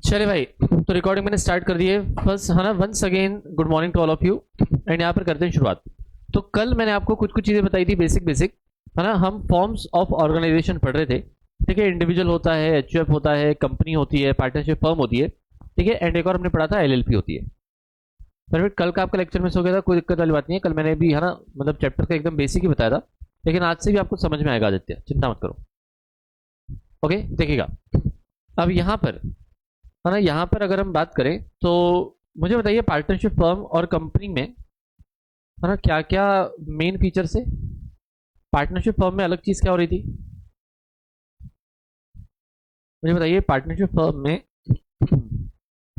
चले भाई, तो रिकॉर्डिंग मैंने स्टार्ट कर दी है। फर्स्ट है ना, once again good morning to all of you. And यहाँ पर करते हैं शुरुआत। तो कल मैंने आपको कुछ कुछ चीज़ें बताई थी, बेसिक बेसिक, है ना। हम फॉर्म्स ऑफ ऑर्गेनाइजेशन पढ़ रहे थे, ठीक है। इंडिविजुअल होता है, एचयूएफ होता है, कंपनी होती है, पार्टनरशिप फर्म होती है, ठीक है। एंड एक और हमने पढ़ा था एलएलपी होती है। परफेक्ट। कल का आपका लेक्चर मिस हो गया था, कोई दिक्कत वाली बात नहीं है। कल मैंने भी है ना, मतलब चैप्टर का एकदम बेसिक ही बताया था, लेकिन आज से भी आपको समझ में आएगा आदित्य, चिंता मत करो। ओके, देखिएगा। अब यहाँ पर है ना, यहाँ पर अगर हम बात करें तो मुझे बताइए पार्टनरशिप फर्म और कंपनी में है ना क्या क्या मेन फीचर्स है। पार्टनरशिप फर्म में अलग चीज क्या हो रही थी, मुझे बताइए। पार्टनरशिप फर्म में है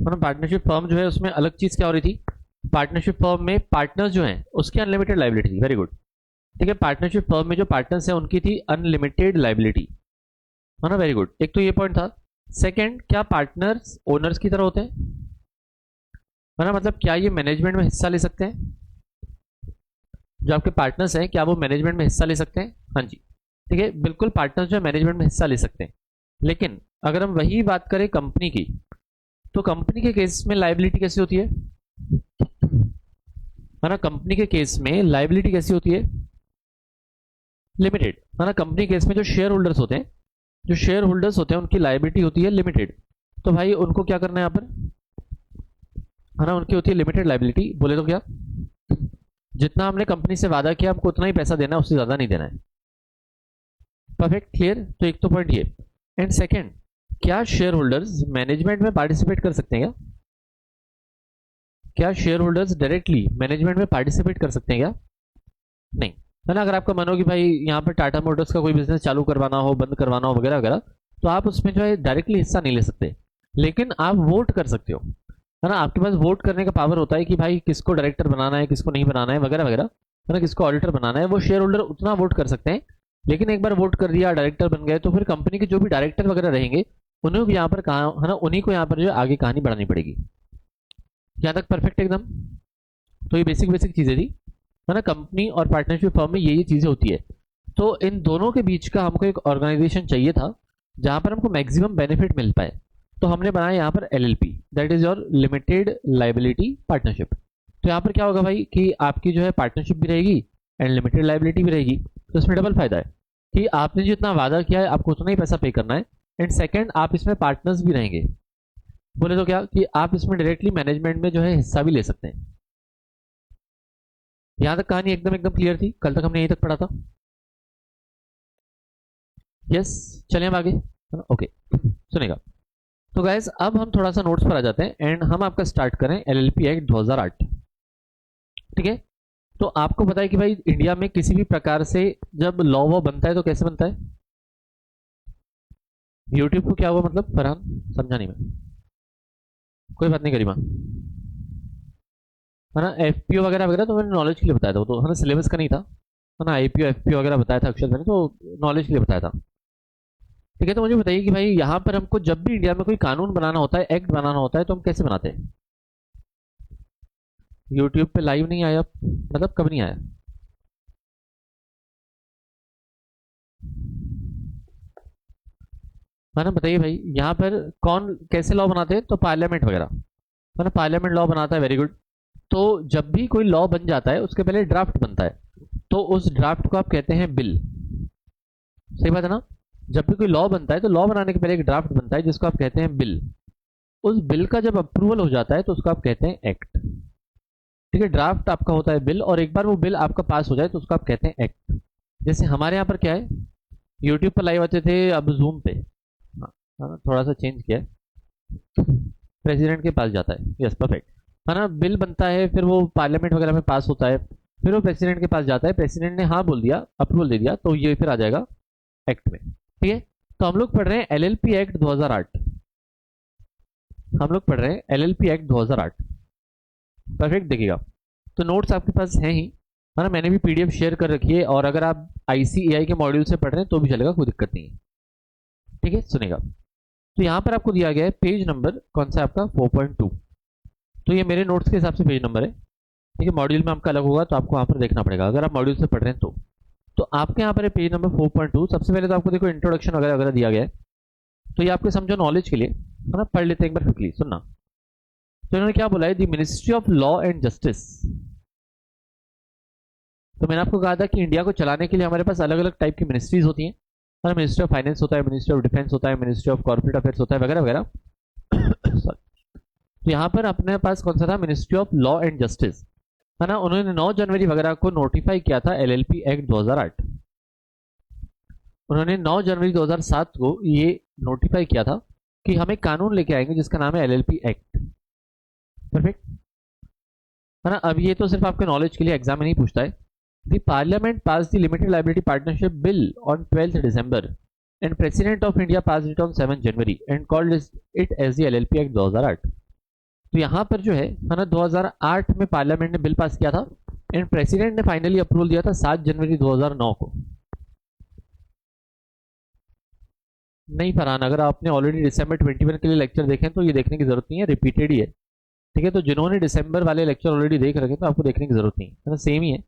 ना, पार्टनरशिप फर्म जो है उसमें अलग चीज क्या हो रही थी। पार्टनरशिप फर्म में पार्टनर्स जो हैं उसकी अनलिमिटेड लाइबिलिटी थी। वेरी गुड, ठीक है। पार्टनरशिप फर्म में जो पार्टनर्स हैं उनकी थी अनलिमिटेड लाइबिलिटी, है ना। वेरी गुड, एक तो ये पॉइंट था। सेकंड, क्या पार्टनर्स ओनर्स की तरह होते हैं, है ना। मतलब क्या ये मैनेजमेंट में हिस्सा ले सकते हैं, जो आपके पार्टनर्स हैं क्या वो मैनेजमेंट में हिस्सा ले सकते हैं। हाँ जी, ठीक है, बिल्कुल। पार्टनर्स जो है मैनेजमेंट में हिस्सा ले सकते हैं। लेकिन अगर हम वही बात करें कंपनी की, तो कंपनी के केस में लाइबिलिटी कैसी होती है ना। कंपनी के केस में लाइबिलिटी कैसी होती है, लिमिटेड, है ना। कंपनी केस में जो शेयर होल्डर्स होते हैं, जो शेयर होल्डर्स होते हैं उनकी लाइबिलिटी होती है लिमिटेड। तो भाई उनको क्या करना है यहाँ पर, है ना, उनकी होती है लिमिटेड लाइबिलिटी। बोले तो क्या, जितना हमने कंपनी से वादा किया हमको उतना ही पैसा देना है, उससे ज्यादा नहीं देना है। Perfect, clear. तो एक तो पॉइंट ये। एंड सेकंड, क्या शेयर होल्डर्स मैनेजमेंट में पार्टिसिपेट कर सकते हैं क्या, क्या शेयर होल्डर्स डायरेक्टली मैनेजमेंट में पार्टिसिपेट कर सकते हैं क्या, नहीं, है ना। अगर आपका मन हो कि भाई यहाँ पर टाटा मोटर्स का कोई बिजनेस चालू करवाना हो, बंद करवाना हो, वगैरह वगैरह, तो आप उसमें जो है डायरेक्टली हिस्सा नहीं ले सकते, लेकिन आप वोट कर सकते हो, है ना। आपके पास वोट करने का पावर होता है कि भाई किसको डायरेक्टर बनाना है, किसको नहीं बनाना है, वगैरह वगैरह, है ना। किसको ऑडिटर बनाना है, वो शेयर होल्डर उतना वोट कर सकते हैं। लेकिन एक बार वोट कर दिया, डायरेक्टर बन गए, तो फिर कंपनी के जो भी डायरेक्टर वगैरह रहेंगे उन्हें भी यहाँ पर कहा, है ना, उन्हीं को यहाँ पर जो है आगे कहानी बढ़ानी पड़ेगी। यहाँ तक परफेक्ट एकदम। तो ये बेसिक बेसिक चीजें थी, है ना। कंपनी और पार्टनरशिप फर्म में ये चीजें होती है। तो इन दोनों के बीच का हमको एक ऑर्गेनाइजेशन चाहिए था जहां पर हमको मैक्सिमम बेनिफिट मिल पाए। तो हमने बनाया यहाँ पर LLP, that is your limited liability partnership. तो यहाँ पर क्या होगा भाई कि आपकी जो है पार्टनरशिप भी रहेगी एंड लिमिटेड लाइबिलिटी भी रहेगी। तो इसमें डबल फायदा है कि आपने जितना वादा किया है आपको उतना ही पैसा पे करना है। एंड सेकेंड, आप इसमें पार्टनर्स भी रहेंगे। बोले तो क्या कि आप इसमें डायरेक्टली मैनेजमेंट में जो है हिस्सा भी ले सकते हैं। यहां तक कहानी एकदम एकदम क्लियर थी, कल तक हमने यहीं तक पढ़ा था। यस, चलिए हम आगे। ओके, सुनेगा। तो गाइज अब हम थोड़ा सा नोट्स पर आ जाते हैं एंड हम आपका स्टार्ट करें एलएलपी एक्ट 2008, ठीक है। तो आपको पता है कि भाई इंडिया में किसी भी प्रकार से जब लॉ वॉ बनता है तो कैसे बनता है। यूट्यूब को क्या हुआ मतलब, फरहान समझा नहीं मैं। कोई बात नहीं करीमा, है ना। एफपीओ वगैरह वगैरह तो मैंने नॉलेज के लिए बताया था, वो तो है ना सिलेबस का नहीं था, है ना। आईपीओ एफपीओ वगैरह बताया था अक्षर मैंने, तो नॉलेज के लिए बताया था, ठीक है। तो मुझे बताइए कि भाई यहाँ पर हमको जब भी इंडिया में कोई कानून बनाना होता है, एक्ट बनाना होता है, तो हम कैसे बनाते हैं। यूट्यूब पे लाइव नहीं आया मतलब कब नहीं आया, है ना। बताइए भाई यहाँ पर कौन कैसे लॉ बनाते हैं, तो पार्लियामेंट वगैरह, है ना। पार्लियामेंट लॉ बनाता है, वेरी गुड। तो जब भी कोई लॉ बन जाता है उसके पहले ड्राफ्ट बनता है, तो उस ड्राफ्ट को आप कहते हैं बिल। सही बात है ना। जब भी कोई लॉ बनता है तो लॉ बनाने के पहले एक ड्राफ्ट बनता है जिसको आप कहते हैं बिल। उस बिल का जब अप्रूवल हो जाता है तो उसको आप कहते हैं एक्ट, ठीक है। ड्राफ्ट आपका होता है बिल, और एक बार वो बिल आपका पास हो जाए तो उसको आप कहते हैं एक्ट। जैसे हमारे यहाँ पर क्या है, यूट्यूब पर लाइव आते थे, अब जूम पे, हाँ, थोड़ा सा चेंज किया है, प्रेसिडेंट के पास जाता है। यस, परफेक्ट, है ना। बिल बनता है, फिर वो पार्लियामेंट वगैरह में पास होता है, फिर वो प्रेसिडेंट के पास जाता है, प्रेसिडेंट ने हाँ बोल दिया, अप्रूवल दे दिया, तो ये फिर आ जाएगा एक्ट में, ठीक है। तो हम लोग पढ़ रहे हैं एलएलपी एक्ट 2008, हम लोग पढ़ रहे हैं एलएलपी एक्ट 2008। परफेक्ट, देखिएगा। तो नोट्स आपके पास हैं ही, है ना। मैंने भी पीडीएफ शेयर कर रखी है, और अगर आप आईसीएआई के मॉड्यूल से पढ़ रहे हैं तो भी चलेगा, कोई दिक्कत नहीं है, ठीक है। सुनेगा। तो यहाँ पर आपको दिया गया है पेज नंबर कौन सा आपका 4.2। तो ये मेरे नोट्स के हिसाब से पेज नंबर है, ठीक है। मॉड्यूल में आपका अलग होगा तो आपको वहाँ पर देखना पड़ेगा अगर आप मॉड्यूल से पढ़ रहे हैं तो आपके यहाँ पर पेज नंबर 4.2। सबसे पहले तो आपको देखो इंट्रोडक्शन वगैरह वगैरह दिया गया है, तो ये आपके समझो नॉलेज के लिए, है ना, पढ़ लेते हैं एक बार क्विकली, सुनना। तो इन्होंने क्या बोला है, the ministry of law and justice. तो मैंने आपको कहा था कि इंडिया को चलाने के लिए हमारे पास अलग अलग टाइप की मिनिस्ट्रीज होती हैं, मिनिस्ट्री ऑफ फाइनेंस होता है, मिनिस्ट्री ऑफ डिफेंस होता है, मिनिस्ट्री ऑफ कॉर्पोरेट अफेयर्स होता है, वगैरह वगैरह। तो यहाँ पर अपने पास कौन सा था, ministry of law and justice, है ना। उन्होंने 9 जनवरी वगैरह को नोटिफाई किया था एलएलपी एक्ट 2008। उन्होंने 9 जनवरी 2007 को ये नोटिफाई किया था कि हम एक कानून लेके आएंगे जिसका नाम है एलएलपी एक्ट। परफेक्ट, है ना। अब ये तो सिर्फ आपके नॉलेज के लिए एग्जाम में नहीं पूछता है। The parliament pass the limited liability partnership bill on 12th December and president of India pass it on 7 January and called it as the LLP act 2008। तो यहाँ पर जो है ना, 2008 में पार्लियामेंट ने बिल पास किया था एंड प्रेसिडेंट ने फाइनली अप्रूवल दिया था 7 जनवरी 2009 को। नहीं फरहान, अगर आपने ऑलरेडी दिसंबर 21 के लिए लेक्चर देखे तो ये देखने की जरूरत नहीं है, रिपीटेड ही है, ठीक है। तो जिन्होंने दिसंबर वाले लेक्चर ऑलरेडी देख रखे तो आपको देखने की जरूरत नहीं है ना, सेम ही है।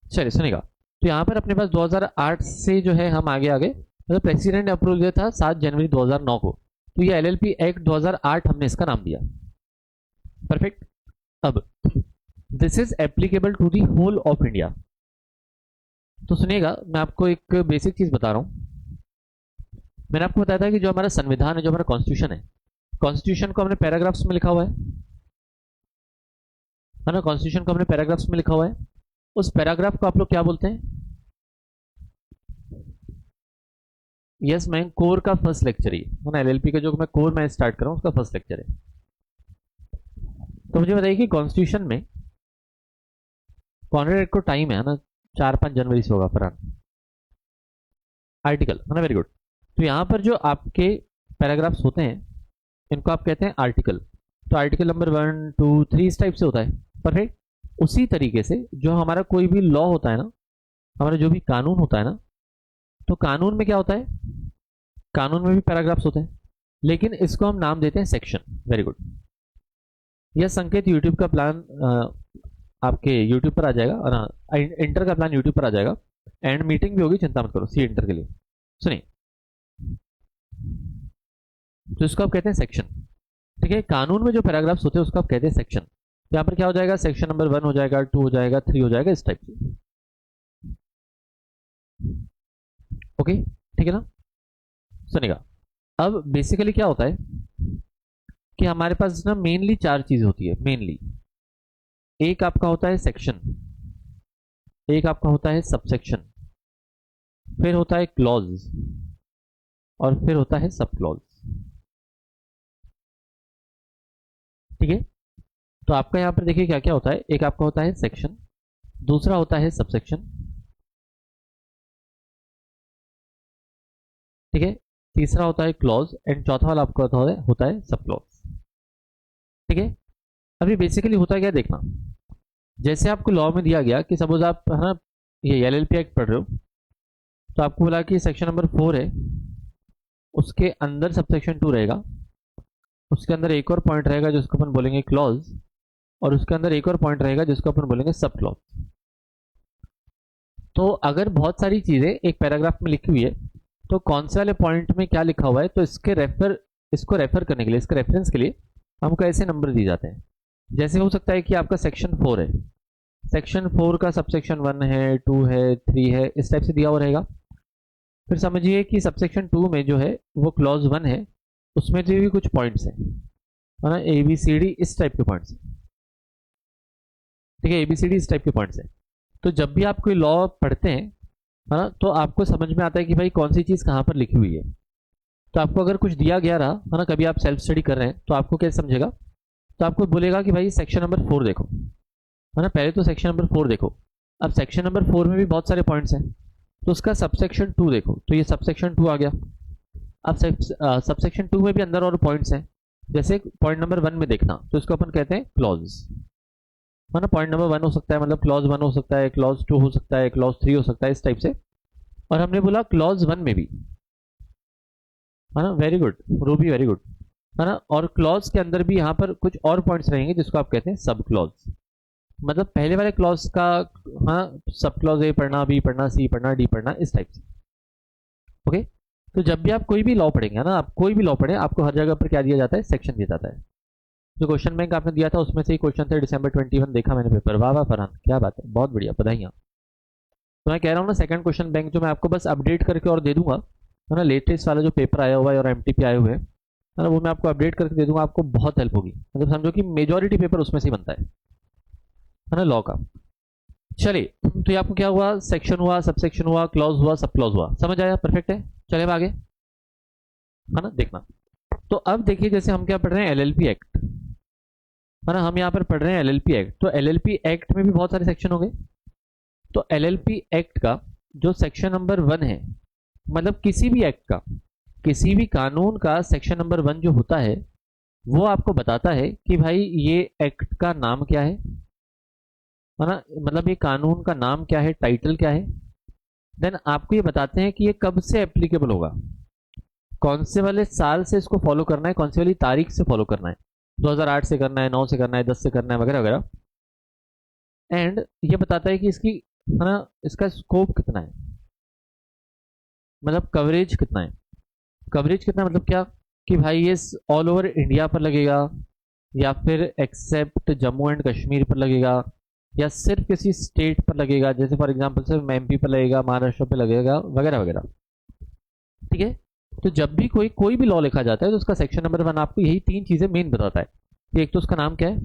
चलिए सुनेगा। तो यहाँ पर अपने पास 2008 से जो है हम आगे आगे, मतलब प्रेसिडेंट ने अप्रूवल दिया था 7 जनवरी 2009 को, तो ये एलएलपी एक्ट 2008 हमने इसका नाम दिया। परफेक्ट। अब this is applicable to the whole of India. तो सुनिएगा, मैं आपको एक बेसिक चीज बता रहा हूं। मैंने आपको बताया था कि जो हमारा संविधान है, जो हमारा कॉन्स्टिट्यूशन है, कॉन्स्टिट्यूशन को हमने पैराग्राफ्स में लिखा हुआ है ना। कॉन्स्टिट्यूशन को हमने पैराग्राफ्स में लिखा हुआ है। उस पैराग्राफ को आप लोग क्या बोलते हैं? यस मैं कोर का फर्स्ट लेक्चर ही है ना, एलएलपी का जो मैं कोर मैं स्टार्ट कर रहा हूं उसका फर्स्ट लेक्चर है। तो मुझे बताइए कि कॉन्स्टिट्यूशन में कॉन्ट्रैक्ट एक्ट को टाइम है ना, 4-5 जनवरी से होगा फरहान। आर्टिकल है ना, वेरी गुड। तो यहां पर जो आपके पैराग्राफ्स होते हैं इनको आप कहते हैं आर्टिकल। तो आर्टिकल नंबर 1, 2, 3 इस टाइप से होता है। परफेक्ट। उसी तरीके से जो हमारा कोई भी लॉ होता है ना, हमारा जो भी कानून होता है ना, तो कानून में क्या होता है, कानून में भी पैराग्राफ्स होते हैं, लेकिन इसको हम नाम देते हैं सेक्शन। Very good. यह संकेत यूट्यूब का प्लान आपके यूट्यूब पर आ जाएगा, और इंटर का प्लान यूट्यूब पर आ जाएगा, एंड मीटिंग भी होगी, चिंता मत करो, सी इंटर के लिए। सुनिए, तो इसको आप कहते हैं सेक्शन, ठीक है। कानून में जो पैराग्राफ्स होते हैं उसको आप कहते हैं सेक्शन। यहाँ पर क्या हो जाएगा, सेक्शन नंबर 1 हो जाएगा, 2 हो जाएगा, 3 हो जाएगा, इस टाइप से। ओके, ठीक है ना। सुनिएगा, अब बेसिकली क्या होता है कि हमारे पास ना मेनली 4 चीज होती है। मेनली एक आपका होता है सेक्शन, एक आपका होता है सबसेक्शन, फिर होता है क्लॉज, और फिर होता है सब क्लॉज, ठीक है। तो आपका यहां पर देखिए क्या क्या होता है। एक आपका होता है सेक्शन, दूसरा होता है सबसेक्शन, ठीक है, तीसरा होता है क्लॉज, एंड चौथा वाला आपका होता है सब क्लॉज, ठीक है। अभी बेसिकली होता है क्या, देखना, जैसे आपको लॉ में दिया गया कि सपोज आप है ना ये एलएलपी एक्ट पढ़ रहे हो, तो आपको बोला कि सेक्शन नंबर 4 है, उसके अंदर सबसेक्शन 2 रहेगा, उसके अंदर एक और पॉइंट रहेगा जिसको अपन बोलेंगे क्लॉज, और उसके अंदर एक और पॉइंट रहेगा जिसको अपन बोलेंगे सब क्लॉज। तो अगर बहुत सारी चीजें एक पैराग्राफ में लिखी हुई है, तो कौन से वाले पॉइंट में क्या लिखा हुआ है, तो इसको रेफर करने के लिए, इसके रेफरेंस के लिए हमको ऐसे नंबर दिए जाते हैं। जैसे हो सकता है कि आपका सेक्शन 4 है, सेक्शन 4 का सबसेक्शन 1 है, 2 है, 3 है, इस टाइप से दिया हुआ रहेगा। फिर समझिए कि सबसेक्शन 2 में जो है वो क्लॉज 1 है, उसमें जो भी कुछ पॉइंट्स हैं, है ना, ABCD इस टाइप के पॉइंट्स हैं, ठीक है, ABCD इस टाइप के पॉइंट्स हैं। तो जब भी आप कोई लॉ पढ़ते हैं, है ना, तो आपको समझ में आता है कि भाई कौन सी चीज़ कहाँ पर लिखी हुई है। तो आपको अगर कुछ दिया गया रहा, है ना, कभी आप सेल्फ स्टडी कर रहे हैं तो आपको कैसे समझेगा, तो आपको बोलेगा कि भाई सेक्शन नंबर 4 देखो, है ना, पहले तो सेक्शन नंबर 4 देखो। अब सेक्शन नंबर 4 में भी बहुत सारे पॉइंट्स हैं, तो उसका सबसेक्शन 2 देखो, तो ये सबसेक्शन 2 आ गया। अब सबसेक्शन 2 में भी अंदर और पॉइंट्स हैं, जैसे पॉइंट नंबर 1 में देखना, तो इसको अपन कहते हैं क्लॉज, है ना। पॉइंट नंबर 1 हो सकता है, मतलब क्लॉज 1 हो सकता है, क्लॉज 2 हो सकता है, क्लॉज 3 हो सकता है, इस टाइप से। और हमने बोला क्लॉज 1 में भी, है ना, very good Ruby, very good, है ना। और क्लॉज के अंदर भी यहाँ पर कुछ और पॉइंट्स रहेंगे जिसको आप कहते हैं सब क्लॉज, मतलब पहले वाले क्लॉज का, हाँ, सब क्लॉज ए पढ़ना, बी पढ़ना, सी पढ़ना, डी पढ़ना, इस टाइप से। ओके, तो जब भी आप कोई भी लॉ पढ़ेंगे ना, आप कोई भी लॉ पढ़े, आपको हर जगह पर क्या दिया जाता है, सेक्शन दिया जाता है। जो क्वेश्चन बैंक आपने दिया था उसमें से ही क्वेश्चन थे December 21, देखा मैंने पेपर। वाह वाह फरहान, क्या बात है, बहुत बढ़िया, बधाइयाँ। तो मैं कह रहा हूँ ना, सेकंड क्वेश्चन बैंक जो मैं आपको बस अपडेट करके और दे दूंगा, है ना, लेटेस्ट वाला जो पेपर आया हुआ है और एमटीपी आए हुए हैं, है ना, वो मैं आपको अपडेट करके दे दूंगा, आपको बहुत हेल्प होगी। मतलब समझो कि मेजोरिटी पेपर उसमें से ही बनता है ना, लॉ का। चलिए, तो ये आपको क्या हुआ, सेक्शन हुआ, सबसेक्शन हुआ, क्लॉज हुआ, सब क्लॉज हुआ, समझ आया, परफेक्ट है। चले अब आगे, है ना, देखना। तो अब देखिए, जैसे हम क्या पढ़ रहे हैं, एलएलपी एक्ट, है ना, हम यहाँ पर पढ़ रहे हैं एलएलपी एक्ट। तो एलएलपी एक्ट में भी बहुत सारे सेक्शन हो गए। तो एलएलपी एक्ट का जो सेक्शन नंबर 1 है, मतलब किसी भी एक्ट का, किसी भी कानून का सेक्शन नंबर 1 जो होता है, वो आपको बताता है कि भाई ये एक्ट का नाम क्या है ना, मतलब ये कानून का नाम क्या है, टाइटल क्या है। देन आपको ये बताते हैं कि ये कब से एप्लीकेबल होगा, कौन से वाले साल से इसको फॉलो करना है, कौन सी वाली तारीख से फॉलो करना है, 2008 से करना है, 9 से करना है, 10 से करना है, वगैरह वगैरह। एंड ये बताता है कि इसकी, है ना, इसका स्कोप कितना है, मतलब कवरेज कितना है। कवरेज कितना मतलब क्या, कि भाई ये ऑल ओवर इंडिया पर लगेगा, या फिर एक्सेप्ट जम्मू एंड कश्मीर पर लगेगा, या सिर्फ किसी स्टेट पर लगेगा, जैसे फॉर एग्जांपल सिर्फ एमपी पर लगेगा, महाराष्ट्र पर लगेगा, वगैरह वगैरह। ठीक है। तो जब भी कोई भी लॉ लिखा जाता है तो उसका सेक्शन नंबर 1 आपको यही 3 चीजें मेन बताता है कि एक तो उसका नाम क्या है,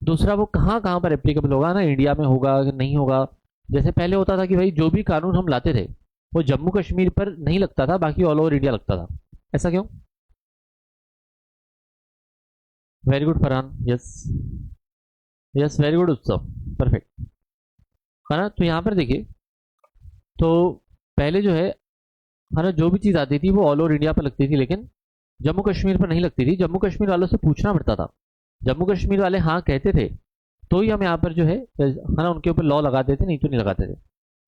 दूसरा वो कहाँ कहाँ पर एप्लीकेबल होगा ना, इंडिया में होगा कि नहीं होगा। जैसे पहले होता था कि भाई जो भी कानून हम लाते थे वो जम्मू कश्मीर पर नहीं लगता था, बाकी ऑल ओवर इंडिया लगता था। ऐसा क्यों? Very good Farhan, yes, yes, very good उत्सव, परफेक्ट, है ना। तो यहाँ पर देखिए, तो पहले जो है ना, जो भी चीज़ आती थी वो ऑल ओवर इंडिया पर लगती थी, लेकिन जम्मू कश्मीर पर नहीं लगती थी। जम्मू कश्मीर वालों से पूछना पड़ता था, जम्मू कश्मीर वाले हाँ कहते थे तो ही हम यहाँ पर जो है ना उनके ऊपर लॉ लगाते थे, नहीं तो नहीं लगाते थे।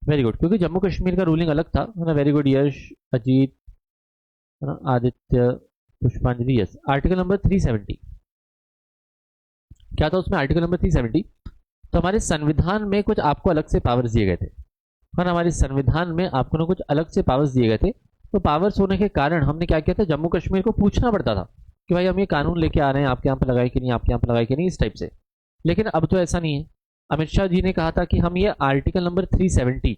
वेरी गुड, क्योंकि जम्मू कश्मीर का रूलिंग अलग था, है ना। वेरी गुड यश, अजीत, है ना, आदित्य, पुष्पांजलि, यस। आर्टिकल नंबर 370 क्या था उसमें, आर्टिकल नंबर 370, तो हमारे संविधान में कुछ आपको अलग से पावर्स दिए गए थे, और हमारे संविधान में आपको ना कुछ अलग से पावर्स दिए गए थे। तो पावर्स होने के कारण हमने क्या किया था, जम्मू कश्मीर को पूछना पड़ता था कि भाई हम ये कानून लेके आ रहे हैं, आपके यहाँ पर लगाए कि नहीं, आपके यहाँ पर लगाए कि नहीं, इस टाइप से। लेकिन अब तो ऐसा नहीं है। अमित शाह जी ने कहा था कि हम ये आर्टिकल नंबर 370,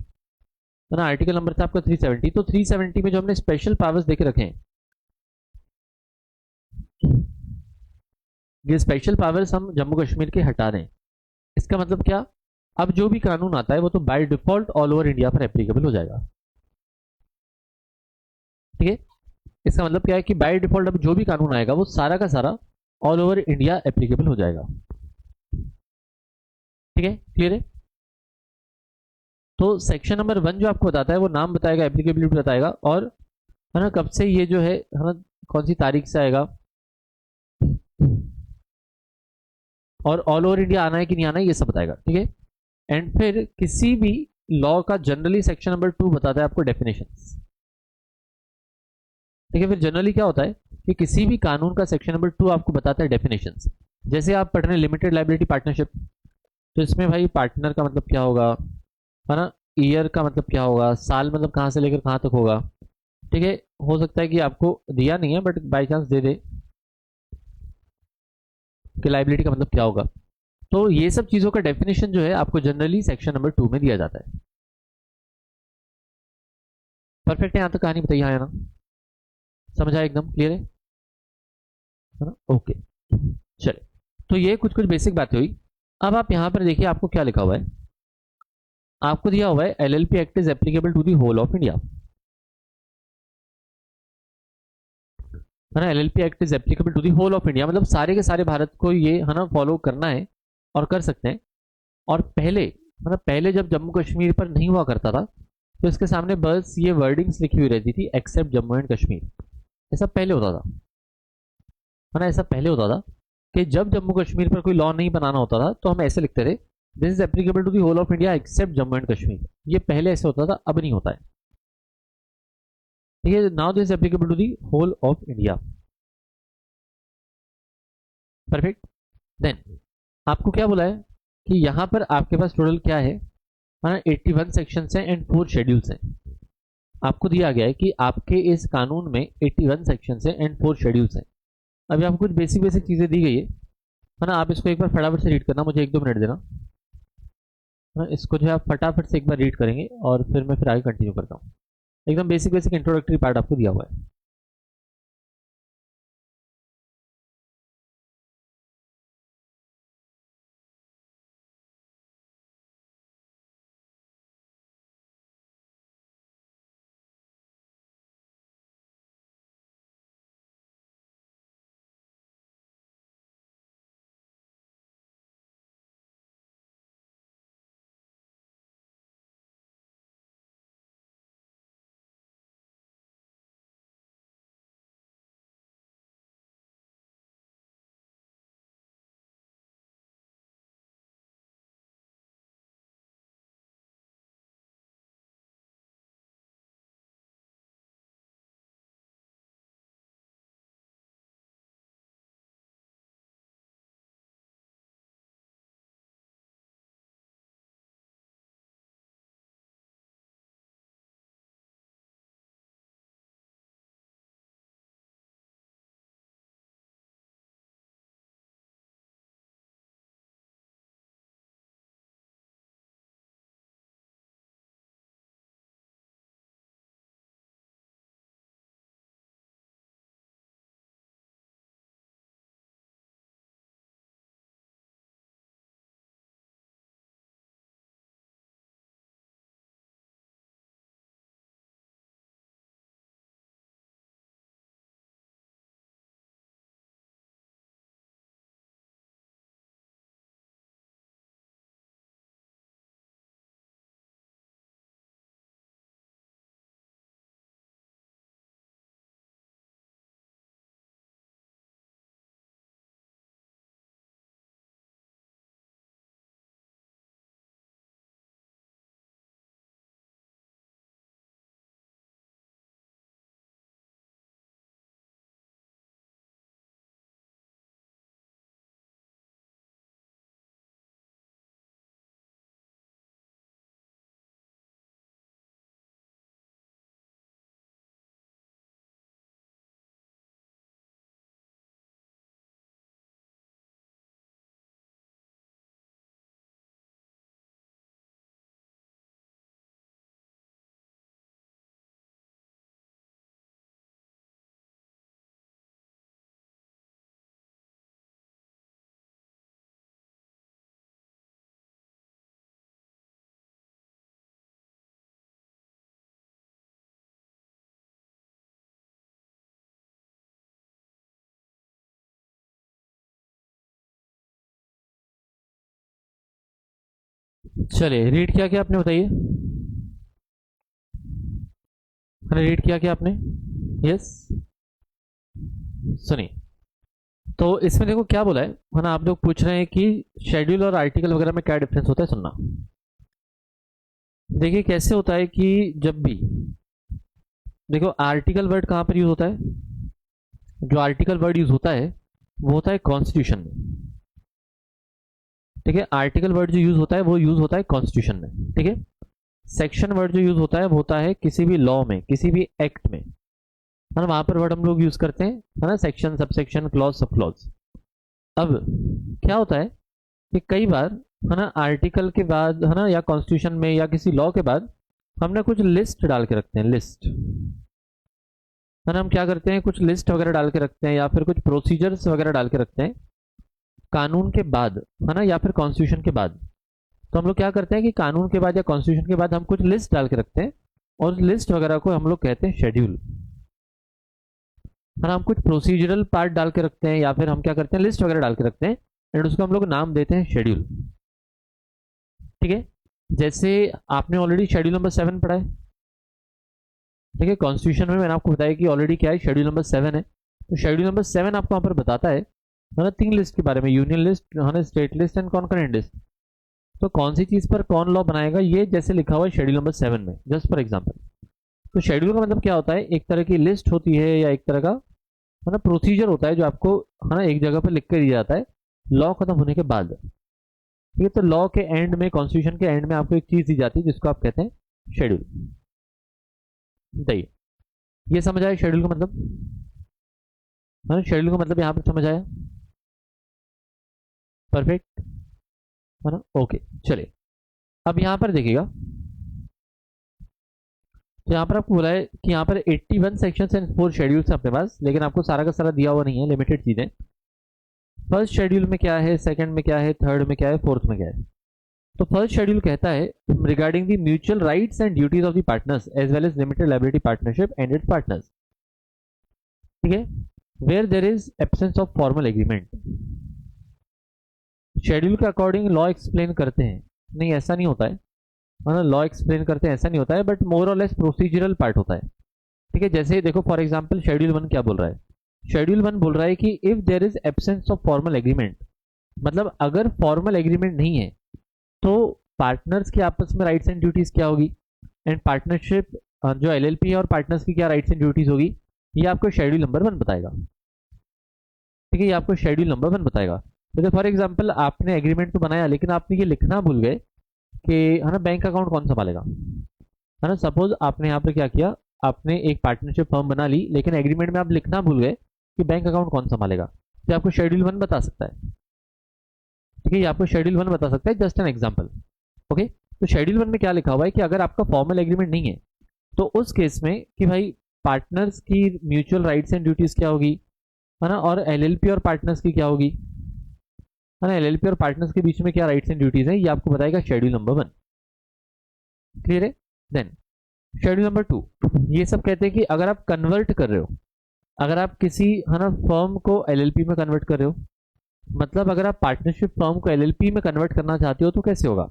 है ना, आर्टिकल नंबर था आपका 370, तो 370 में जो हमने स्पेशल पावर्स देके रखे हैं, ये स्पेशल पावर्स हम जम्मू कश्मीर के हटा दें। इसका मतलब क्या, अब जो भी कानून आता है वो तो by default all over India पर एप्लीकेबल हो जाएगा। ठीक है। इसका मतलब क्या है कि बाय डिफॉल्ट अब जो भी कानून आएगा वो सारा का सारा ऑल ओवर इंडिया एप्लीकेबल हो जाएगा। ठीक है, क्लियर है। तो सेक्शन नंबर 1 जो आपको बताता है वो नाम बताएगा, एप्लीकेबिलिटी बताएगा, और है ना कब से ये जो है ना, कौन सी तारीख से आएगा, और ऑल ओवर इंडिया आना है कि नहीं आना है ये सब बताएगा। ठीक है। एंड फिर किसी भी लॉ का जनरली सेक्शन नंबर 2 बताता है आपको डेफिनेशंस। ठीक है। फिर जनरली क्या होता है कि किसी भी कानून का सेक्शन नंबर 2 आपको बताता है डेफिनेशंस। जैसे आप पढ़ रहे हैं लिमिटेड लाइबिलिटी पार्टनरशिप, तो इसमें भाई पार्टनर का मतलब क्या होगा, है ना, ईयर का मतलब क्या होगा, साल मतलब कहाँ से लेकर कहाँ तक होगा। ठीक है। हो सकता है कि आपको दिया नहीं है बट बाई चांस दे दे कि लाइबिलिटी का मतलब क्या होगा। तो ये सब चीज़ों का डेफिनेशन जो है आपको जनरली सेक्शन नंबर 2 में दिया जाता है। परफेक्ट है, यहाँ तक कहानी बताइए, हाँ ना, समझ आया, एकदम क्लियर है ना, ओके। चलिए, तो ये कुछ कुछ बेसिक बातें हुई। अब आप यहाँ पर देखिए आपको क्या लिखा हुआ है, आपको दिया हुआ है LLP act is applicable to the whole of India, है ना। LLP act is applicable to the whole of India मतलब सारे के सारे भारत को ये, है ना, फॉलो करना है और कर सकते हैं। और पहले, मतलब पहले जब जम्मू कश्मीर पर नहीं हुआ करता था तो इसके सामने बस ये वर्डिंग्स लिखी हुई रहती थी, एक्सेप्ट जम्मू एंड कश्मीर। ऐसा पहले होता था, है ना, ऐसा पहले होता था कि जब जम्मू कश्मीर पर कोई लॉ नहीं बनाना होता था तो हम ऐसे लिखते थे, this is applicable to the whole of India except Jammu and Kashmir. ये पहले ऐसे होता था, अब नहीं होता है। ठीक है, now this applicable to the whole of India. Perfect. Then आपको क्या बोला है कि यहां पर आपके पास टोटल क्या है ना, 81 सेक्शन है एंड 4 शेड्यूल्स हैं। आपको दिया गया है कि आपके इस कानून में 81 सेक्शन है एंड 4 शेड्यूल्स हैं। अभी आपको कुछ बेसिक बेसिक चीज़ें दी गई है ना। आप इसको एक बार फटाफट से रीड करना, मुझे 1-2 मिनट देना है ना। इसको जो है आप फटाफट से एक बार रीड करेंगे और फिर मैं फिर आगे कंटिन्यू करता हूँ। एकदम बेसिक बेसिक इंट्रोडक्टरी पार्ट आपको दिया हुआ है। चलिए, रीड किया क्या आपने, बताइए। मैंने रीड किया क्या आपने? यस। सुनिए, तो इसमें देखो क्या बोला है ना। आप लोग पूछ रहे हैं कि शेड्यूल और आर्टिकल वगैरह में क्या डिफरेंस होता है। सुनना, देखिए कैसे होता है कि जब भी देखो आर्टिकल वर्ड कहाँ पर यूज होता है। जो आर्टिकल वर्ड यूज होता है वो होता है कॉन्स्टिट्यूशन में। ठीक है, आर्टिकल वर्ड जो यूज होता है वो यूज होता है कॉन्स्टिट्यूशन में। ठीक है, सेक्शन वर्ड जो यूज होता है वो होता है किसी भी लॉ में, किसी भी एक्ट में, है ना। वहां पर वर्ड हम लोग यूज करते हैं, है ना, section, subsection, clause, sub clause. अब क्या होता है कि कई बार, है ना, आर्टिकल के बाद, है ना, या कॉन्स्टिट्यूशन में या किसी लॉ के बाद हमने कुछ लिस्ट डाल के रखते हैं, लिस्ट, है ना। हम क्या करते हैं, कुछ लिस्ट वगैरह डाल के रखते हैं या फिर कुछ प्रोसीजर्स वगैरह डाल के रखते हैं कानून के बाद, है ना, या फिर कॉन्स्टिट्यूशन के बाद। तो हम लोग क्या करते हैं कि कानून के बाद या कॉन्स्टिट्यूशन के बाद हम कुछ लिस्ट डाल के रखते हैं और उस लिस्ट वगैरह को हम लोग कहते हैं शेड्यूल, है ना। हम कुछ प्रोसीजरल पार्ट डाल के रखते हैं या फिर हम क्या करते हैं, लिस्ट वगैरह डाल के रखते हैं एंड उसको हम लोग नाम देते हैं शेड्यूल। ठीक है, जैसे आपने ऑलरेडी शेड्यूल नंबर 7 पढ़ा है। ठीक है, कॉन्स्टिट्यूशन में मैंने आपको बताया कि ऑलरेडी क्या है, शेड्यूल नंबर 7 है। तो शेड्यूल नंबर 7 आपको वहां पर बताता है ना, 3 लिस्ट के बारे में, यूनियन लिस्ट, है ना, state list and concurrent list. तो कौन सी चीज पर कौन लॉ बनाएगा ये जैसे लिखा हुआ है शेड्यूल नंबर 7 में, जस्ट फॉर एग्जाम्पल। तो शेड्यूल का मतलब क्या होता है, एक तरह की लिस्ट होती है या एक तरह का, है ना, प्रोसीजर होता है जो आपको, है ना, एक जगह पर लिख कर दिया जाता है लॉ खत्म होने के बाद। ठीक है, तो लॉ के एंड में, कॉन्स्टिट्यूशन के एंड में आपको एक चीज दी जाती है जिसको आप कहते हैं शेड्यूल। बताइए, ये समझ आया शेड्यूल का मतलब? हाँ, शेड्यूल का मतलब यहाँ पर समझ आया? परफेक्ट है ना? ओके, चलिए अब यहाँ पर देखिएगा, तो यहाँ पर आपको बोला है कि यहाँ पर 81 सेक्शंस एंड 4 शेड्यूल्स है अपने पास, लेकिन आपको सारा का सारा दिया हुआ नहीं है, लिमिटेड चीजें। फर्स्ट शेड्यूल में क्या है, सेकंड में क्या है, थर्ड में क्या है, फोर्थ में क्या है। तो फर्स्ट शेड्यूल कहता है regarding the mutual rights and duties of the partners as well as limited liability partnership and its partners. ठीक है, where there is absence of formal agreement. Schedule के अकॉर्डिंग लॉ एक्सप्लेन करते हैं, नहीं ऐसा नहीं होता है, ना लॉ एक्सप्लेन करते हैं ऐसा नहीं होता है, बट मोर और लेस प्रोसीजरल पार्ट होता है। ठीक है, जैसे देखो फॉर एग्जांपल शेड्यूल 1 क्या बोल रहा है, शेड्यूल 1 बोल रहा है कि if there is absence of formal agreement, मतलब अगर फॉर्मल एग्रीमेंट नहीं है तो पार्टनर्स के आपस में राइट्स एंड ड्यूटीज क्या होगी, एंड पार्टनरशिप जो एलएलपी है और पार्टनर्स की क्या राइट्स एंड ड्यूटीज होगी, ये आपको शेड्यूल नंबर 1 बताएगा। ठीक है, ये आपको शेड्यूल नंबर 1 बताएगा। तो फॉर एग्जांपल आपने एग्रीमेंट तो बनाया, लेकिन आपने ये लिखना भूल गए कि है ना बैंक अकाउंट कौन संभालेगा, है ना। सपोज आपने यहाँ पर क्या किया, आपने एक पार्टनरशिप फर्म बना ली, लेकिन एग्रीमेंट में आप लिखना भूल गए कि बैंक अकाउंट कौन संभालेगा, तो आपको शेड्यूल 1 बता सकता है। ठीक है, ये आपको शेड्यूल 1 बता सकता है, जस्ट एन एग्जांपल। ओके, तो शेड्यूल 1 में क्या लिखा हुआ है कि अगर आपका फॉर्मल एग्रीमेंट नहीं है तो उस केस में कि भाई पार्टनर्स की म्यूचुअल राइट्स एंड ड्यूटीज क्या होगी, है ना, और एलएलपी और पार्टनर्स की क्या होगी, है ना, एलएलपी और पार्टनर्स के बीच में क्या राइट्स एंड ड्यूटीज है, ये आपको बताएगा शेड्यूल नंबर 1। क्लियर है? देन शेड्यूल नंबर 2, ये सब कहते हैं कि अगर आप कन्वर्ट कर रहे हो, अगर आप किसी है ना फर्म को एलएलपी में कन्वर्ट कर रहे हो, मतलब अगर आप पार्टनरशिप फर्म को एलएलपी में कन्वर्ट करना चाहते हो तो कैसे होगा,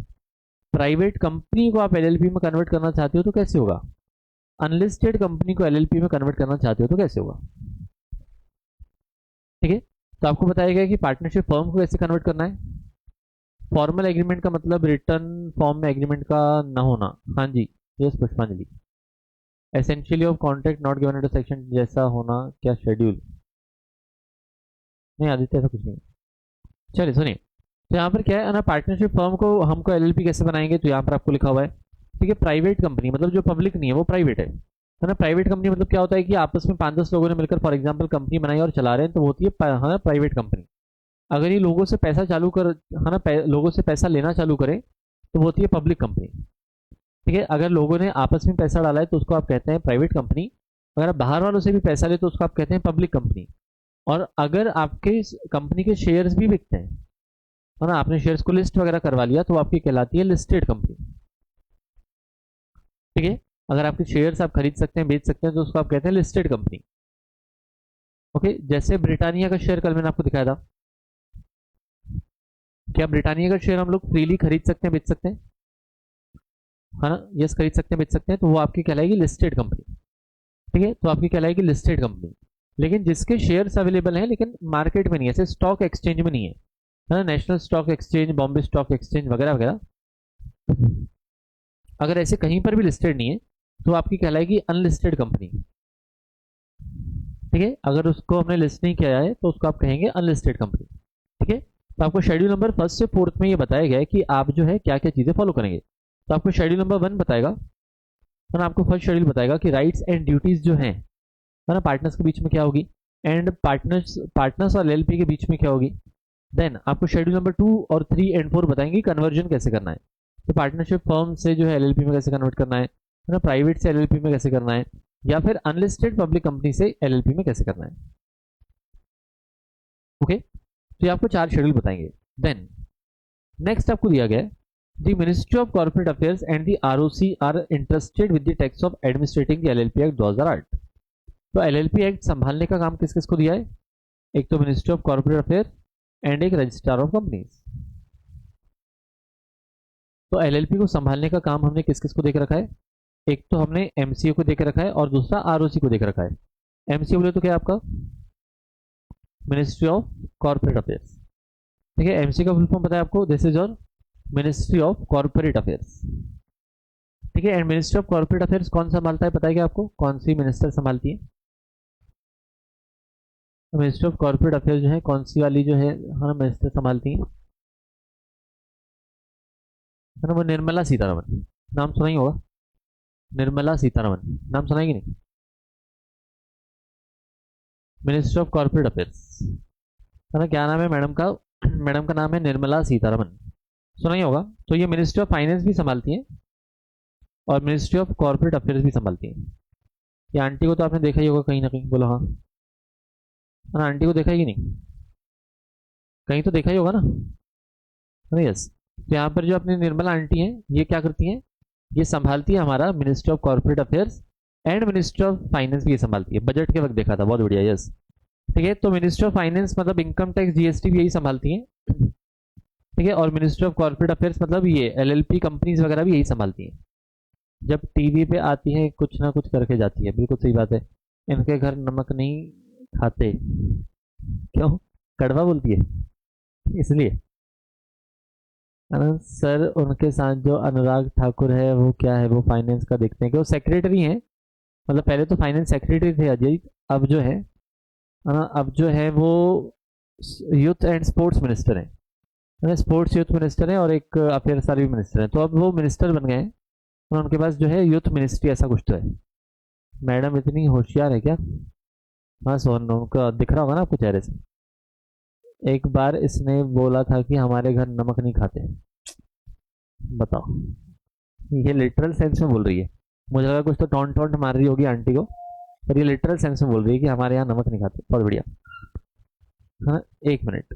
प्राइवेट कंपनी को आप एलएलपी में कन्वर्ट करना चाहते हो तो कैसे होगा, अनलिस्टेड कंपनी को एलएलपी में कन्वर्ट करना चाहते हो तो कैसे होगा। ठीक है, तो आपको बताया गया कि पार्टनरशिप फर्म को कैसे कन्वर्ट करना है। फॉर्मल एग्रीमेंट का मतलब रिटर्न फॉर्म में एग्रीमेंट का न होना। हाँ जी, यस पुष्पांजलि। Essentially of contract not given under section जैसा होना क्या शेड्यूल, नहीं आदित्य ऐसा कुछ नहीं। चलिए सुनिए, तो यहाँ पर क्या है ना, पार्टनरशिप फर्म को हमको एलएलपी कैसे बनाएंगे, तो यहाँ पर आपको लिखा हुआ है। ठीक है, प्राइवेट कंपनी मतलब जो पब्लिक नहीं है वो प्राइवेट है ना। प्राइवेट कंपनी मतलब क्या होता है कि आपस में 5-10 लोगों ने मिलकर फॉर एग्जांपल कंपनी बनाई और चला रहे हैं, तो वो होती है ना प्राइवेट कंपनी। अगर ये लोगों से पैसा चालू कर, है ना, लोगों से पैसा लेना चालू करें तो वो होती है पब्लिक कंपनी। ठीक है, अगर लोगों ने आपस में पैसा डाला है तो उसको आप कहते हैं प्राइवेट कंपनी। अगर आप बाहर वालों से भी पैसा ले तो उसको आप कहते हैं पब्लिक कंपनी। और अगर आपके कंपनी के शेयर्स भी बिकते हैं, है ना, आपने शेयर्स को लिस्ट वगैरह करवा लिया, तो आपकी कहलाती है लिस्टेड कंपनी। ठीक है, अगर आपके शेयर्स आप खरीद सकते हैं, बेच सकते हैं, तो उसको आप कहते हैं लिस्टेड कंपनी। ओके, जैसे ब्रिटानिया का शेयर कल मैंने आपको दिखाया था, क्या ब्रिटानिया का शेयर हम लोग फ्रीली खरीद सकते हैं, बेच सकते हैं, है ना, यस खरीद सकते हैं, बेच सकते हैं, तो वो आपकी कहलाएगी लिस्टेड कंपनी। ठीक है, तो आपकी कहलाएगी लिस्टेड कंपनी। लेकिन जिसके शेयर्स अवेलेबल हैं लेकिन मार्केट में नहीं है, जैसे स्टॉक एक्सचेंज में नहीं है, ना, national stock exchange, Bombay stock exchange वगैरह वगैरह, अगर ऐसे कहीं पर भी लिस्टेड नहीं है तो आपकी कहलाएगी अनलिस्टेड कंपनी। ठीक है, अगर उसको हमने लिस्ट नहीं किया है तो उसको आप कहेंगे अनलिस्टेड कंपनी। ठीक है, तो आपको शेड्यूल नंबर 1 से 4 में ये बताया गया है कि आप जो है क्या क्या चीजें फॉलो करेंगे। तो आपको शेड्यूल नंबर 1 बताएगा, तो आपको फर्स्ट शेड्यूल बताएगा कि राइट्स एंड ड्यूटीज जो है ना पार्टनर्स के बीच में क्या होगी, एंड पार्टनर्स और एलएलपी के बीच में क्या होगी। देन आपको शेड्यूल नंबर 2 और 3 एंड 4 बताएंगे कन्वर्जन कैसे करना है, तो पार्टनरशिप फर्म से जो है एलएलपी में कैसे कन्वर्ट करना है ना, प्राइवेट से एलएलपी में कैसे करना है, या फिर अनलिस्टेड पब्लिक कंपनी से एलएलपी में कैसे करना है। ओके, तो ये आपको 4 शेड्यूल बताएंगे। देन नेक्स्ट आपको दिया गया है the ministry of corporate affairs and the ROC are interested with the tax of administrating the LLP act 2008। तो एलएलपी एक्ट संभालने का काम किस किस को दिया है, एक तो ministry of corporate affair and एक रजिस्ट्रार ऑफ कंपनीज। तो एलएलपी को संभालने का काम हमने किस किस को देख रखा है, एक तो हमने एमसीओ को देख रखा है और दूसरा आरओसी को देख रखा है। एमसीओ बोले तो क्या आपका मिनिस्ट्री ऑफ कॉर्पोरेट अफेयर्स। ठीक है, एमसी का फुल फॉर्म पता है आपको, this is your ministry of corporate affairs. ठीक है, and ministry of corporate affairs कौन संभालता है, पता है क्या आपको, कौन सी मिनिस्टर संभालती है। मिनिस्ट्री ऑफ कॉर्पोरेट अफेयर्स जो है कौन सी वाली जो है ना मिनिस्टर संभालती है ना, वो निर्मला सीतारमन, नाम सुना ही होगा। निर्मला सीतारमन, नाम सुना है कि नहीं? मिनिस्टर ऑफ कॉर्पोरेट अफेयर्स, है ना, क्या नाम है मैडम का? मैडम का नाम है निर्मला सीतारमन, सुना ही होगा। तो ये मिनिस्ट्री ऑफ फाइनेंस भी संभालती हैं और मिनिस्ट्री ऑफ कॉर्पोरेट अफेयर्स भी संभालती हैं। ये आंटी को तो आपने देखा ही होगा कहीं ना कहीं, बोलो हाँ, है ना, आंटी को देखा ही नहीं, कहीं तो देखा ही होगा ना, है ना, यस। तो यहाँ पर जो अपनी निर्मला आंटी हैं, ये क्या करती हैं, ये संभालती है हमारा ministry of corporate affairs and ministry of finance भी ये संभालती है। बजट के वक्त देखा था, बहुत बढ़िया, यस। ठीक है, तो मिनिस्ट्री ऑफ फाइनेंस मतलब इनकम टैक्स जीएसटी भी यही संभालती है। ठीक है, और मिनिस्ट्री ऑफ कॉर्पोरेट अफेयर्स मतलब ये एलएलपी कंपनीज वगैरह भी यही संभालती हैं। जब टीवी पे आती है कुछ ना कुछ करके जाती है, बिल्कुल सही बात है। इनके घर नमक नहीं खाते, क्यों? कड़वा बोलती है इसलिए, है ना सर। उनके साथ जो अनुराग ठाकुर है वो क्या है, वो फाइनेंस का देखते हैं कि वो सेक्रेटरी हैं, मतलब पहले तो फाइनेंस सेक्रेटरी थे अजीत, अब जो है ना, अब जो है वो यूथ एंड स्पोर्ट्स मिनिस्टर हैं, स्पोर्ट्स यूथ मिनिस्टर हैं और एक अफेयर सारी मिनिस्टर हैं, तो अब वो मिनिस्टर बन गए हैं और उनके पास जो है यूथ मिनिस्ट्री ऐसा कुछ तो है। मैडम इतनी होशियार है क्या? हाँ सोहन, उनका दिख रहा होगा ना आपको चेहरे से। एक बार इसने बोला था कि हमारे घर नमक नहीं खाते, बताओ, ये लिटरल सेंस में बोल रही है। मुझे लगा कुछ तो टॉन्ट टॉन्ट मार रही होगी आंटी को, पर ये लिटरल सेंस में बोल रही है कि हमारे यहाँ नमक नहीं खाते। बहुत बढ़िया, हाँ, एक मिनट।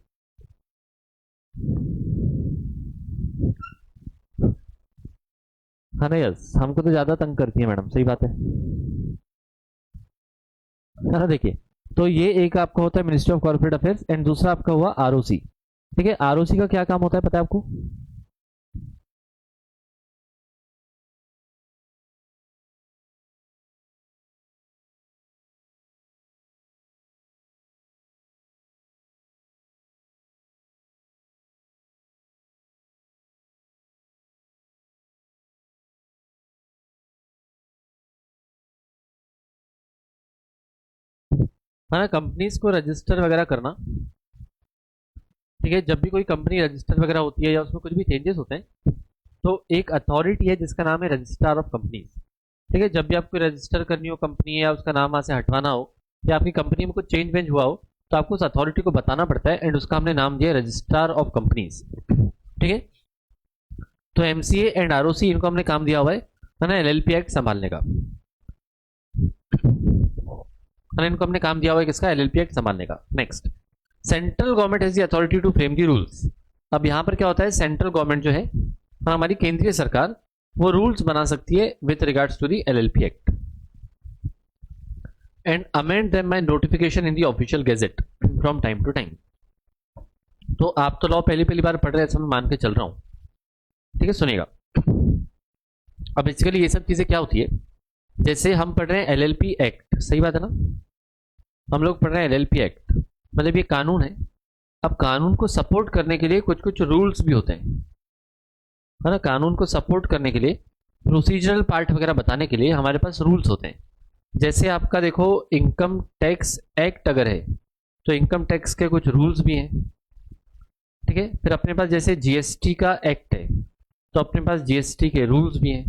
हाँ ना, यस, हमको तो ज्यादा तंग करती है मैडम, सही बात है। हाँ देखिए, तो ये एक आपका होता है ministry of corporate affairs and दूसरा आपका हुआ आरओसी। ठीक है, आरओसी का क्या काम होता है पता है आपको? हाँ ना, कंपनीज को रजिस्टर वगैरह करना। ठीक है, जब भी कोई कंपनी रजिस्टर वगैरह होती है या उसमें कुछ भी चेंजेस होते हैं, तो एक अथॉरिटी है जिसका नाम है रजिस्ट्रार ऑफ कंपनीज। ठीक है, जब भी आपको रजिस्टर करनी हो कंपनी या उसका नाम वहाँ से हटवाना हो या आपकी कंपनी में कुछ चेंज वेंज हुआ हो, तो आपको उस अथॉरिटी को बताना पड़ता है एंड उसका हमने नाम दिया रजिस्ट्रार ऑफ कंपनीज। ठीक है, तो एमसीए एंड आरओसी इनको हमने काम दिया हुआ है ना, एलएलपी एक्ट संभालने का, है ना, इनको हमने काम दिया हुआ है किसका? एलएलपी एक्ट संभालने का। Next, central government has the authority to frame the rules. अब यहां पर क्या होता है, सेंट्रल गवर्नमेंट जो है, हमारी केंद्रीय सरकार, वो रूल्स बना सकती है with regards to the LLP act and amend them by notification in the official gazette from time to time. तो आप तो लॉ पहली पहली बार पढ़ रहे हैं, ऐसा मैं मान के चल रहा हूं। ठीक है, सुनिएगा। अब बेसिकली ये सब चीजें क्या होती है, जैसे हम पढ़ रहे हैं एलएलपी एक्ट, सही बात है ना, हम लोग पढ़ रहे हैं एलएलपी एक्ट, मतलब ये कानून है। अब कानून को सपोर्ट करने के लिए कुछ कुछ रूल्स भी होते हैं, है ना, कानून को सपोर्ट करने के लिए प्रोसीजरल पार्ट वगैरह बताने के लिए हमारे पास रूल्स होते हैं। जैसे आपका देखो, इनकम टैक्स एक्ट अगर है तो इनकम टैक्स के कुछ रूल्स भी हैं। ठीक है, फिर अपने पास जैसे जीएसटी का एक्ट है तो अपने पास जीएसटी के रूल्स भी हैं,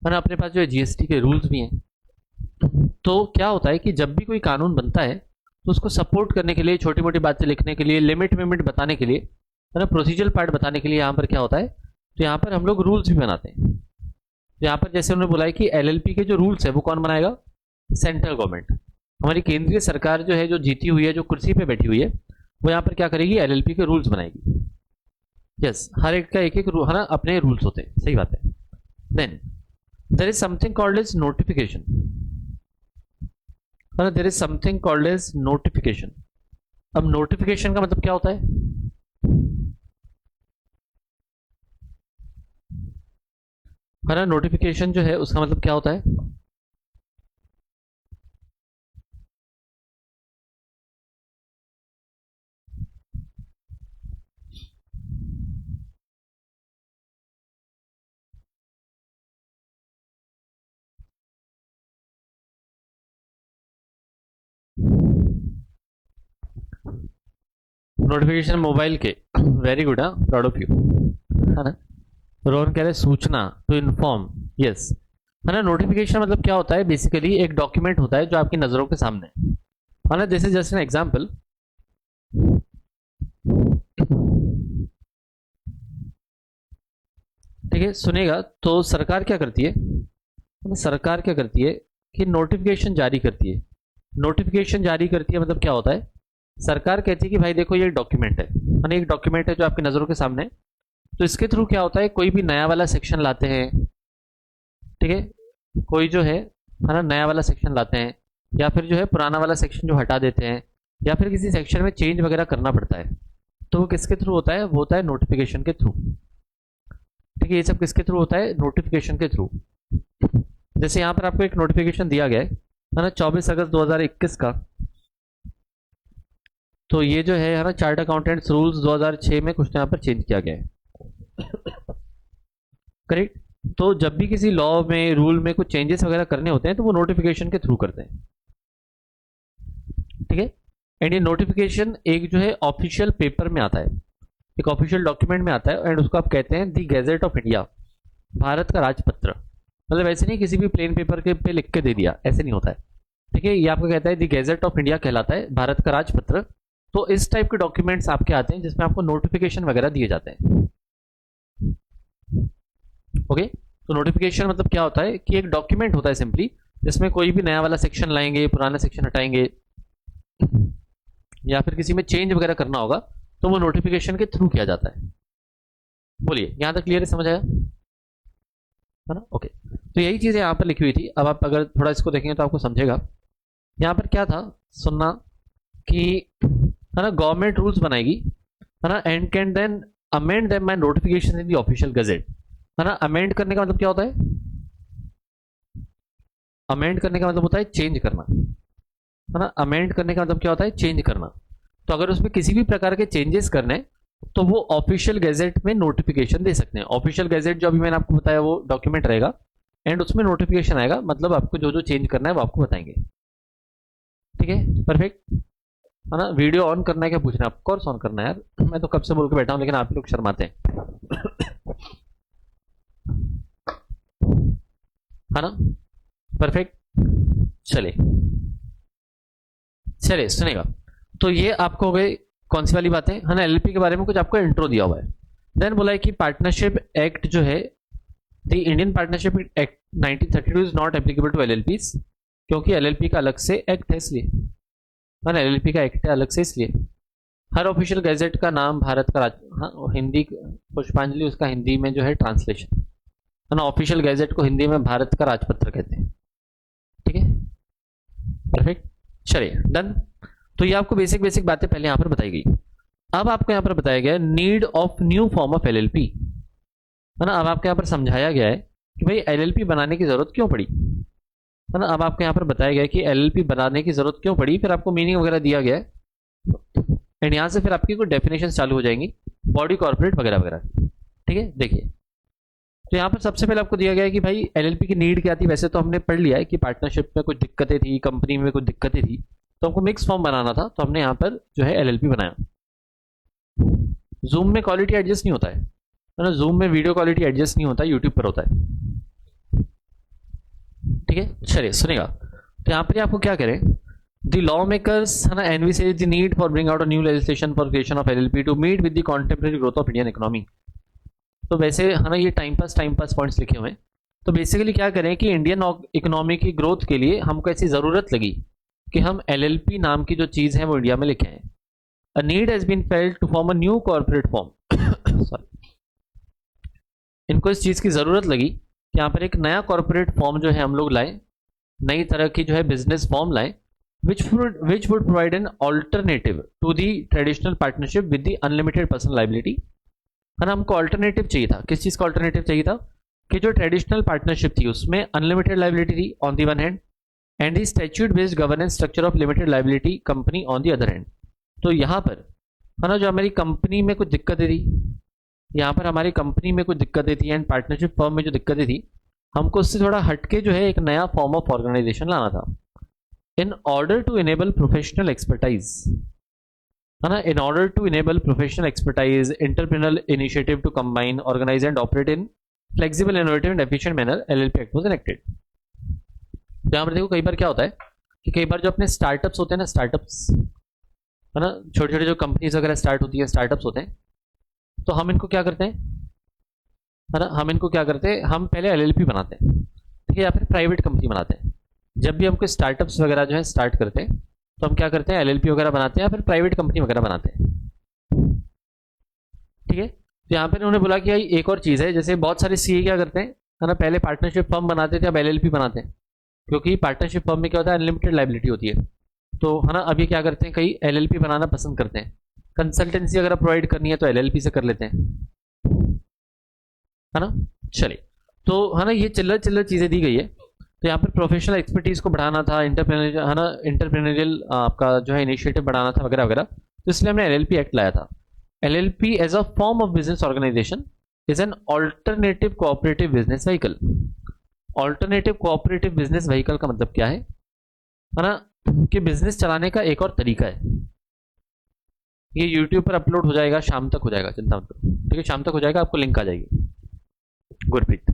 है ना, अपने पास जो है जीएसटी के रूल्स भी हैं। तो क्या होता है कि जब भी कोई कानून बनता है तो उसको सपोर्ट करने के लिए, छोटी मोटी बातें लिखने के लिए, लिमिट विमिट बताने के लिए, है ना, प्रोसीजरल पार्ट बताने के लिए यहाँ पर क्या होता है, तो यहाँ पर हम लोग रूल्स भी बनाते हैं। तो यहाँ पर जैसे उन्होंने बोला है कि एलएलपी के जो रूल्स है वो कौन बनाएगा? सेंट्रल गवर्नमेंट, हमारी केंद्रीय सरकार जो है, जो जीती हुई है, जो कुर्सी पे बैठी हुई है, वो यहाँ पर क्या करेगी? एलएलपी के रूल्स बनाएगी। यस, हर एक का एक एक है ना, अपने रूल्स होते हैं, सही बात है। Then there is something called as notification, है ना, there is something called as notification. अब नोटिफिकेशन का मतलब क्या होता है? है ना, नोटिफिकेशन जो है उसका मतलब क्या होता है? नोटिफिकेशन मोबाइल के, वेरी गुड, हाँ, प्राउड ऑफ यू, है ना। रोहन कह रहे सूचना, टू इन्फॉर्म, यस, है ना। नोटिफिकेशन मतलब क्या होता है, बेसिकली एक डॉक्यूमेंट होता है जो आपकी नजरों के सामने है ना। This is just an example. ठीक है, सुनेगा। तो सरकार क्या करती है, सरकार क्या करती है कि नोटिफिकेशन जारी करती है। नोटिफिकेशन जारी करती है मतलब क्या होता है, सरकार कहती है कि भाई देखो ये डॉक्यूमेंट है ना, एक डॉक्यूमेंट है जो आपकी नजरों के सामने है। तो इसके थ्रू क्या होता है, कोई भी नया वाला सेक्शन लाते हैं, ठीक है, कोई जो है ना नया वाला सेक्शन लाते हैं, या फिर जो है पुराना वाला सेक्शन जो हटा देते हैं, या फिर किसी सेक्शन में चेंज वगैरह करना पड़ता है, तो वो किसके थ्रू होता है, वो होता है नोटिफिकेशन के थ्रू। ठीक है, ये सब किसके थ्रू होता है, नोटिफिकेशन के थ्रू। जैसे यहाँ पर आपको एक नोटिफिकेशन दिया गया है ना, 24 अगस्त 2021 का। तो ये जो है ना चार्ट अकाउंटेंट्स रूल्स 2006 में कुछ यहाँ पर चेंज किया गया है, करेक्ट। तो जब भी किसी लॉ में, रूल में कुछ चेंजेस वगैरह करने होते हैं तो वो नोटिफिकेशन के थ्रू करते हैं। ठीक है, एंड ये नोटिफिकेशन एक जो है ऑफिशियल पेपर में आता है, एक ऑफिशियल डॉक्यूमेंट में आता है, एंड उसको आप कहते हैं दी गैजेट ऑफ इंडिया, भारत का राजपत्र। मतलब ऐसे नहीं किसी भी प्लेन पेपर के पे लिख के दे दिया, ऐसे नहीं होता है। ठीक है, ये आपको कहता है दी गैजेट ऑफ इंडिया कहलाता है, भारत का राजपत्र। तो इस टाइप के डॉक्यूमेंट्स आपके आते हैं जिसमें आपको नोटिफिकेशन वगैरह दिए जाते हैं। ओके, तो नोटिफिकेशन मतलब क्या होता है कि एक डॉक्यूमेंट होता है सिंपली, जिसमें कोई भी नया वाला सेक्शन लाएंगे, पुराना सेक्शन हटाएंगे, या फिर किसी में चेंज वगैरह करना होगा, तो वो नोटिफिकेशन के थ्रू किया जाता है। बोलिए, यहां तक क्लियर है, समझ आया है ना। ओके, तो यही चीजें यहां पर लिखी हुई थी। अब आप अगर थोड़ा इसको देखेंगे तो आपको समझेगा यहां पर क्या था, सुनना कि है ना गवर्नमेंट रूल्स बनाएगी, है ना, and can then amend them by notification in the official gazette. है ना, अमेंड करने का मतलब क्या होता है, अमेंड करने का मतलब होता है चेंज करना, है ना। अमेंड करने का मतलब क्या होता है, चेंज करना। तो अगर उसमें किसी भी प्रकार के चेंजेस करने तो वो ऑफिशियल गैजेट में नोटिफिकेशन दे सकते हैं। ऑफिशियल गैजेट जो अभी मैंने आपको बताया वो डॉक्यूमेंट रहेगा, एंड उसमें नोटिफिकेशन आएगा, मतलब आपको जो जो चेंज करना है वो आपको बताएंगे। ठीक है, परफेक्ट, है ना। वीडियो ऑन करना है क्या पूछना है, ऑफकोर्स ऑन करना है यार, मैं तो कब से बोल के बैठा हूं, लेकिन आप लोग शर्माते हैं, है ना। परफेक्ट, चले चले सुनेगा। तो ये आपको हो गए कौन सी वाली बातें, है ना, एलएलपी के बारे में कुछ आपको इंट्रो दिया हुआ है। देन बोला है कि पार्टनरशिप एक्ट जो है, the Indian partnership act 1932 is not applicable to LLPs, क्योंकि एलएलपी का अलग से एक्ट है इसलिए, है ना, एलएलपी का एक्ट है अलग से इसलिए। हर ऑफिशियल गैजेट का नाम भारत का हाँ, हिंदी पुष्पांजलि उसका हिंदी में जो है ट्रांसलेशन, है ना। ऑफिशियल गैजेट को हिंदी में भारत का राजपत्र कहते हैं। ठीक है, परफेक्ट, चलिए डन। तो ये आपको बेसिक बेसिक बातें पहले यहां पर बताई गई। अब आपको यहां पर बताया गया need of new form of LLP, है ना। अब आपको यहां पर समझाया गया है कि भाई एलएलपी बनाने की जरूरत क्यों पड़ी, है ना। अब आपको यहां पर बताया गया कि एलएलपी बनाने की जरूरत क्यों पड़ी, फिर आपको मीनिंग वगैरह दिया गया है, एंड यहां से फिर आपकी कुछ डेफिनेशन चालू हो जाएंगी, बॉडी कॉर्पोरेट वगैरह वगैरह। ठीक है, देखिए, तो यहाँ पर सबसे पहले आपको दिया गया है कि भाई एलएलपी की नीड क्या थी। वैसे तो हमने पढ़ लिया है कि पार्टनरशिप में कुछ दिक्कतें थी, कंपनी में कुछ दिक्कतें थी, तो हमको मिक्स फॉर्म बनाना था, तो हमने यहाँ पर जो है एलएलपी बनाया। जूम में क्वालिटी एडजस्ट नहीं होता है ना, जूम में वीडियो क्वालिटी एडजस्ट नहीं होता, यूट्यूब पर होता है। ठीक है, चलिए सुनेगा। तो यहाँ पर आपको क्या करें, द लॉ मेकर्स, है ना, envisages the need for bring out a new legislation for creation of LLP to meet with the contemporary growth of Indian economy. तो वैसे है ना ये टाइम पास पॉइंट्स लिखे हुए हैं। तो बेसिकली क्या करें कि इंडियन इकोनॉमी की ग्रोथ के लिए हमको ऐसी जरूरत लगी कि हम एलएलपी नाम की जो चीज है वो इंडिया में लिखे हैं। A need has been felt to form a new corporate form, sorry, इनको इस चीज की जरूरत लगी कि यहाँ पर एक नया कॉर्पोरेट फॉर्म जो है हम लोग लाए, नई तरह की जो है बिजनेस फॉर्म लाए, which would provide an alternative to the traditional partnership with the unlimited personal liability। है ना, हमको अल्टरनेटिव चाहिए था। किस चीज का अल्टरनेटिव चाहिए था, कि जो ट्रेडिशनल पार्टनरशिप थी उसमें अनलिमिटेड लाइबिलिटी थी on the one hand, and the statute based governance structure of limited liability company on the other hand. तो यहाँ पर है ना जो हमारी कंपनी में कुछ दिक्कतें थी, यहाँ पर हमारी कंपनी में कुछ दिक्कतें थी, एंड पार्टनरशिप फर्म में जो दिक्कतें थी, हमको उससे थोड़ा हटके जो है एक नया फॉर्म ऑफ ऑर्गेनाइजेशन लाना था, in order to enable professional expertise. है ना, in order to enable professional expertise entrepreneurial initiative to combine organize and operate in flexible innovative and efficient manner LLP act was enacted. तो यहाँ पर देखो कई बार क्या होता है कि कई बार जो अपने स्टार्टअप्स होते हैं ना, स्टार्टअप्स है ना, छोटे छोटे जो कंपनीज वगैरह स्टार्ट होती है, स्टार्टअप्स होते हैं, तो हम इनको क्या करते हैं, है ना, हम इनको क्या करते हैं, हम पहले एलएलपी बनाते हैं, ठीक है, या फिर प्राइवेट कंपनी बनाते हैं। जब भी हम कोई स्टार्टअप्स वगैरह जो है स्टार्ट करते हैं तो हम क्या करते हैं, एलएलपी वगैरह बनाते हैं या फिर प्राइवेट कंपनी वगैरह बनाते हैं, ठीक है। तो यहाँ पर उन्होंने बोला कि भाई एक और चीज़ है, जैसे बहुत सारे सीए क्या करते हैं, है ना, पहले पार्टनरशिप फर्म बनाते थे, अब एलएलपी बनाते हैं, क्योंकि पार्टनरशिप फर्म में क्या होता है, अनलिमिटेड लाइबिलिटी होती है। तो है ना, अभी क्या करते हैं, कई एलएलपी बनाना पसंद करते हैं, कंसल्टेंसी अगर प्रोवाइड करनी है तो एलएलपी से कर लेते हैं, है ना। चलिए, तो है ना, ये चिल्लर चिल्लर चीज़ें दी गई है। तो यहाँ पर प्रोफेशनल एक्सपर्टीज को बढ़ाना था, इंटरप्रेन्योरियल, है ना, इंटरप्रेन्योरियल आपका जो है इनिशिएटिव बढ़ाना था वगैरह वगैरह, तो इसलिए हमने एलएलपी एक्ट लाया था। LLP as a form of business organization is an alternative cooperative business vehicle. Alternative cooperative business vehicle का मतलब क्या है ना, कि बिजनेस चलाने का एक और तरीका है। ये यूट्यूब पर अपलोड हो जाएगा, शाम तक हो जाएगा, चिंता मत करो, ठीक है, शाम तक हो जाएगा, आपको लिंक आ जाएगी, गुरप्रीत,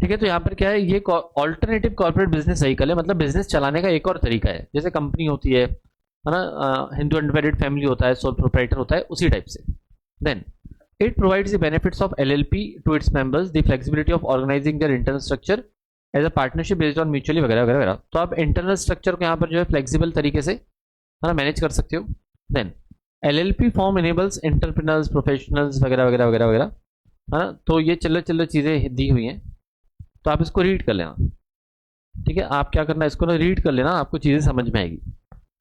ठीक है। तो यहाँ पर क्या है, ये ऑल्टरनेटिव कॉर्पोरेट बिजनेस व्हीकल है, मतलब बिजनेस चलाने का एक और तरीका है, जैसे कंपनी होती है ना, हिंदू अनमैरिड फैमिली होता है, सोल प्रोप्राइटर होता है, उसी टाइप से। Then it provides the benefits of LLP to its members, the flexibility of organizing their internal structure as a partnership based on mutually वगैरह वगैरह वगैरह। तो आप इंटरनल स्ट्रक्चर को यहाँ पर जो है फ्लेक्सिबल तरीके से, है ना, मैनेज कर सकते हो। Then LLP form enables entrepreneurs, professionals वगैरह वगैरह वगैरह वगैरह, है ना। तो ये चिल्लर चिल्लर चीज़ें दी हुई हैं, तो आप इसको रीड कर लेना, ठीक है। आप क्या करना है, इसको ना रीड कर लेना, आपको चीज़ें समझ में आएगी,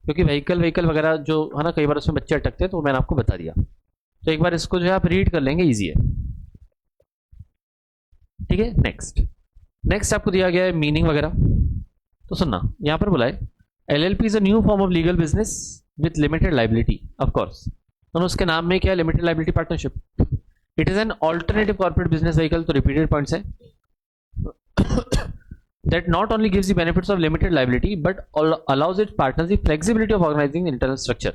क्योंकि व्हीकल व्हीकल वगैरह जो है ना, कई बार उसमें बच्चे अटकते हैं, तो मैंने आपको बता दिया। तो एक बार इसको जो है आप रीड कर लेंगे, ईजी है, ठीक है। नेक्स्ट आपको दिया गया है मीनिंग वगैरह, तो सुनना, यहाँ पर बोला है LLP is a new form of legal business with limited liability, of course, तो उसके नाम में क्या है, limited liability partnership. It is an alternative corporate business vehicle, तो रिपीटेड पॉइंट्स है, that not only gives the benefits of limited liability but allows its partners the flexibility of organizing the internal structure।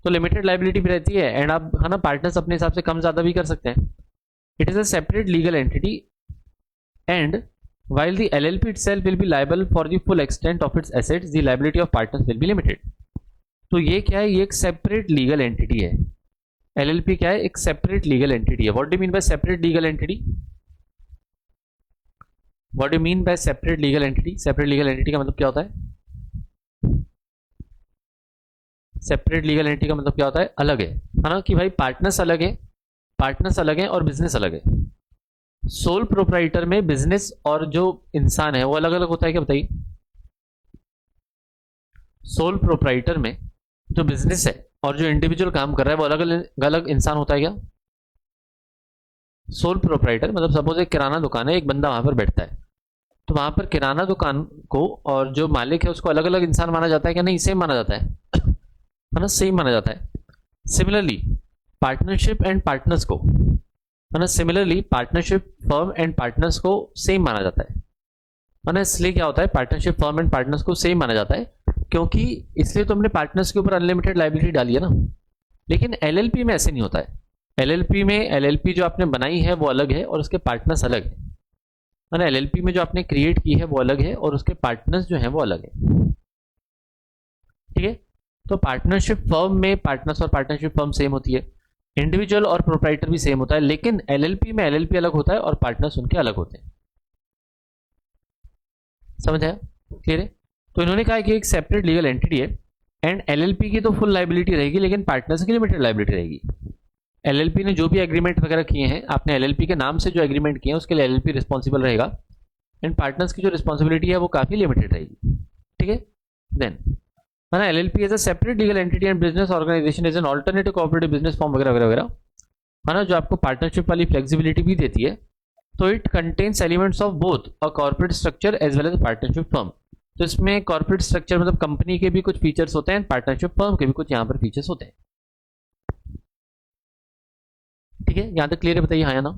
तो limited liability भी रहती है, and आप, है ना, partners अपने हिसाब से कम ज़्यादा भी कर सकते हैं। It is a separate legal entity and while the LLP itself will be liable for the full extent of its assets, the liability of partners will be limited। तो ये क्या है, ये एक सेपरेट लीगल एंटिटी है। LLP क्या है, एक सेपरेट लीगल एंटिटी है। What do mean by separate legal entity, what do mean by separate legal entity, separate legal entity का मतलब क्या होता है, सेपरेट लीगल एंटिटी का मतलब क्या होता है, अलग है ना, कि भाई पार्टनर्स अलग है, पार्टनर्स अलग है और बिजनेस अलग है। सोल प्रोप्राइटर में बिजनेस और जो इंसान है वो अलग अलग होता है क्या, बताइए। सोल प्रोप्राइटर में जो बिजनेस है और जो इंडिविजुअल काम कर रहा है वो अलग अलग इंसान होता है क्या। सोल प्रोप्राइटर मतलब सपोज एक किराना दुकान है, एक बंदा वहां पर बैठता है, तो वहां पर किराना दुकान को और जो मालिक है उसको अलग अलग इंसान माना जाता है क्या, नहीं, सेम माना जाता है ना, सेम माना जाता है। सिमिलरली पार्टनरशिप एंड पार्टनर्स को, है ना, similarly partnership firm and partners को सेम माना जाता है ना। इसलिए क्या होता है, पार्टनरशिप फर्म एंड पार्टनर्स को सेम माना जाता है, क्योंकि इसलिए तो हमने पार्टनर्स के ऊपर अनलिमिटेड लाइबिलिटी डाली है ना। लेकिन एलएलपी में ऐसे नहीं होता है। एलएलपी में, एलएलपी जो आपने बनाई है वो अलग है और उसके पार्टनर्स अलग है ना। एलएलपी में जो आपने क्रिएट की है वो अलग है और उसके पार्टनर्स जो हैं वो अलग है, ठीक है। तो पार्टनरशिप फर्म में पार्टनर्स और पार्टनरशिप फर्म सेम होती है, इंडिविजुअल और प्रोप्राइटर भी सेम होता है, लेकिन एलएलपी में एलएलपी अलग होता है और पार्टनर्स उनके अलग होते हैं। समझ आया, क्लियर है। तो इन्होंने कहा कि एक सेपरेट लीगल एंटिटी है एंड एलएलपी की तो फुल लाइबिलिटी रहेगी, लेकिन पार्टनर्स की लिमिटेड लाइबिलिटी रहेगी। एलएलपी ने जो भी एग्रीमेंट वगैरह किए हैं, आपने एलएलपी के नाम से जो एग्रीमेंट किए हैं उसके लिए एलएलपी रिस्पॉन्सिबल रहेगा, एंड पार्टनर्स की जो रिस्पॉन्सिबिलिटी है वो काफी लिमिटेड रहेगी, ठीक है। देन है ना, LLP as a separate legal entity and business organization is an alternative cooperative business form वगैरह वगैरह वगैरह, है ना, जो आपको पार्टनरशिप वाली फ्लेक्सिबिलिटी भी देती है। तो it contains elements of both a corporate structure as well as partnership firm. तो इसमें कॉर्पोरेट स्ट्रक्चर मतलब कंपनी के भी कुछ फीचर्स होते हैं, पार्टनरशिप फर्म के भी कुछ यहाँ पर फीचर्स होते हैं, ठीक है। यहाँ तक क्लियर है, बताइए हाँ या ना।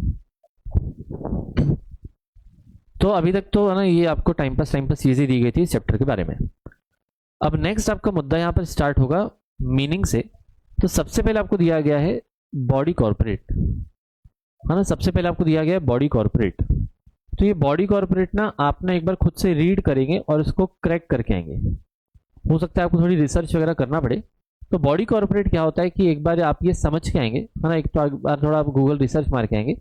तो अभी तक तो है ना, ये आपको टाइम पास चीजें दी गई थी चैप्टर के बारे में। अब नेक्स्ट आपका मुद्दा यहाँ पर स्टार्ट होगा मीनिंग से। तो सबसे पहले आपको दिया गया है बॉडी कॉर्पोरेट, है ना, सबसे पहले आपको दिया गया है बॉडी कॉर्पोरेट। तो ये बॉडी कॉर्पोरेट ना आप ना एक बार खुद से रीड करेंगे और इसको क्रैक करके आएंगे। हो सकता है आपको थोड़ी रिसर्च वगैरह करना पड़े। तो बॉडी कॉर्पोरेट क्या होता है कि एक बार आप ये समझ के आएंगे, है ना, एक तो एक बार थोड़ा आप गूगल रिसर्च मार के आएंगे,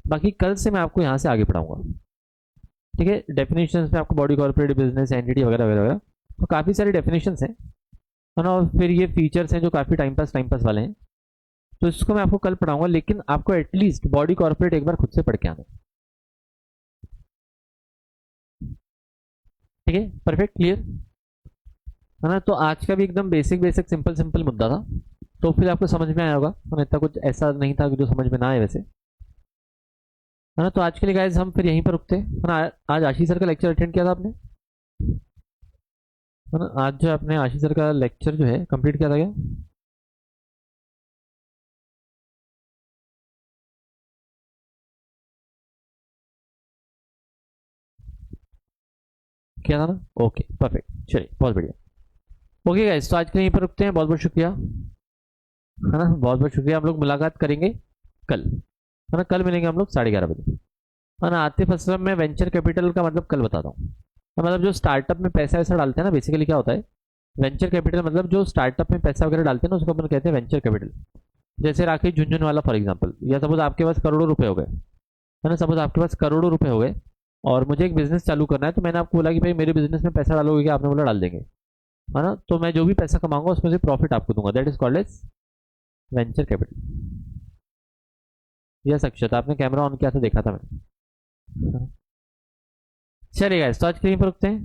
बाकी कल से मैं आपको यहाँ से आगे पढ़ाऊंगा। ठीक है, डेफिनेशंस में आपको बॉडी कॉर्पोरेट, बिजनेस एंटिटी वगैरह वगैरह वगैरह, तो काफ़ी सारी डेफिनेशंस हैं, है ना, और फिर ये फीचर्स हैं जो काफ़ी टाइम पास वाले हैं। तो इसको मैं आपको कल पढ़ाऊंगा, लेकिन आपको एटलीस्ट बॉडी कॉर्पोरेट एक बार खुद से पढ़ के आना। ठीक है, परफेक्ट, क्लियर, है ना। तो आज का भी एकदम बेसिक बेसिक सिंपल सिंपल मुद्दा था, तो फिर आपको समझ में आया होगा, है ना, इतना कुछ ऐसा नहीं था जो समझ में ना आए वैसे, है ना। तो आज के लिए गाइस हम फिर यहीं पर रुकते हैं, है ना। आज आशीष सर का लेक्चर अटेंड किया था आपने, है ना। आज जो आपने आशीष सर का लेक्चर जो है कंप्लीट किया था क्या? किया था ना, ओके परफेक्ट, चलिए बहुत बढ़िया। ओके गाइस, तो आज के लिए यहीं पर रुकते हैं, बहुत बहुत शुक्रिया, है ना, बहुत बहुत शुक्रिया। हम लोग मुलाकात करेंगे कल, है ना, कल मिलेंगे हम लोग 11:30 बजे, है ना। आतिफ असलम, मैं वेंचर कैपिटल का मतलब कल बताता हूँ। तो मतलब जो स्टार्टअप में पैसा वैसा डालते हैं ना, बेसिकली क्या होता है वेंचर कैपिटल, मतलब जो स्टार्टअप में पैसा वगैरह डालते हैं ना, उसको अपन कहते हैं वेंचर कैपिटल। जैसे राकेश झुंझुनवाला फॉर एग्जांपल, या सपोज आपके पास करोड़ों रुपए हो गए, है ना, सपोज आपके पास करोड़ों रुपए हो गए और मुझे एक बिजनेस चालू करना है, तो मैंने आपको बोला कि भाई मेरे बिजनेस में पैसा डालोगे क्या? आपने बोला डाल देंगे, है ना। तो मैं जो भी पैसा कमाऊंगा उसमें से प्रॉफिट आपको दूंगा, that is called as venture capital. Yes Akshat, आपने कैमरा ऑन किया था, देखा था मैंने। चलिए गाइस, तो आज के लिए यहीं पर रुकते हैं,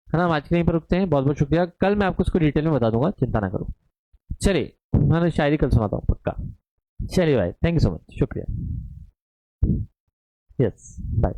है ना, हम आज के लिए यहीं पर रुकते हैं। बहुत बहुत शुक्रिया, कल मैं आपको इसको डिटेल में बता दूंगा, चिंता ना करो। चलिए, मैं शायरी कल सुनाता हूँ पक्का। चलिए भाई, थैंक यू सो मच, शुक्रिया। Yes, bye.